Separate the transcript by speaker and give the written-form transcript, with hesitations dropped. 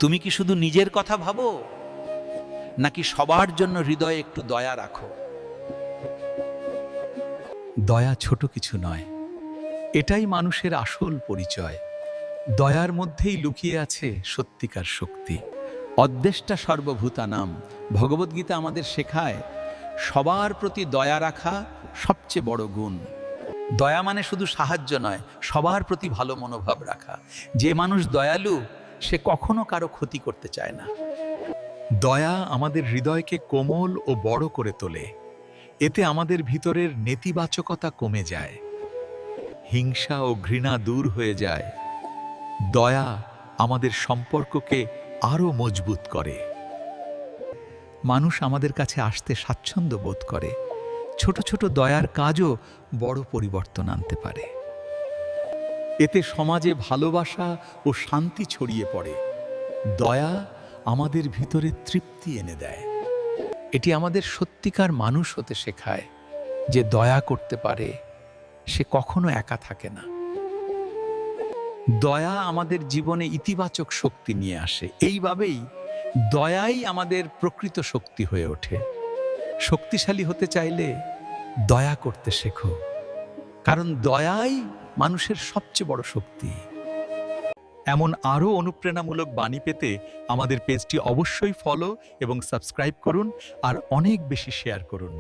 Speaker 1: তুমি কি শুধু নিজের কথা ভাবো, নাকি সবার জন্য হৃদয়ে একটু দয়া রাখো? দয়া ছোট কিছু নয়, এটাই মানুষের আসল পরিচয়। দয়ার মধ্যেই লুকিয়ে আছে সত্যিকার শক্তি। অদ্দেষ্টা সর্বভূতানাম ভগবদ্গীতা আমাদের শেখায় সবার প্রতি দয়া রাখা সবচেয়ে বড় গুণ। দয়া মানে শুধু সাহায্য নয়, সবার প্রতি ভালো মনোভাব রাখা। যে মানুষ দয়ালু, সে কখনো কারো ক্ষতি করতে চায় না। দয়া আমাদের হৃদয়কে কোমল ও বড় করে তোলে। এতে আমাদের ভিতরের নেতিবাচকতা কমে যায়, হিংসা ও ঘৃণা দূর হয়ে যায়। দয়া আমাদের সম্পর্ককে আরো মজবুত করে। মানুষ আমাদের কাছে আসতে স্বাচ্ছন্দ্য বোধ করে। ছোট ছোট দয়ার কাজও বড় পরিবর্তন আনতে পারে। এতে সমাজে ভালোবাসা ও শান্তি ছড়িয়ে পড়ে। দয়া আমাদের ভিতরে তৃপ্তি এনে দেয়। এটি আমাদের সত্যিকার মানুষ হতে শেখায়। যে দয়া করতে পারে, সে কখনো একা থাকে না। দয়া আমাদের জীবনে ইতিবাচক শক্তি নিয়ে আসে। এইভাবেই দয়াই আমাদের প্রকৃত শক্তি হয়ে ওঠে। শক্তিশালী হতে চাইলে দয়া করতে শেখো, কারণ দয়াই মানুষের সবচেয়ে বড় শক্তি। এমন আরও অনুপ্রেরণামূলক বাণী পেতে আমাদের পেজটি অবশ্যই ফলো এবং সাবস্ক্রাইব করুন, আর অনেক বেশি শেয়ার করুন।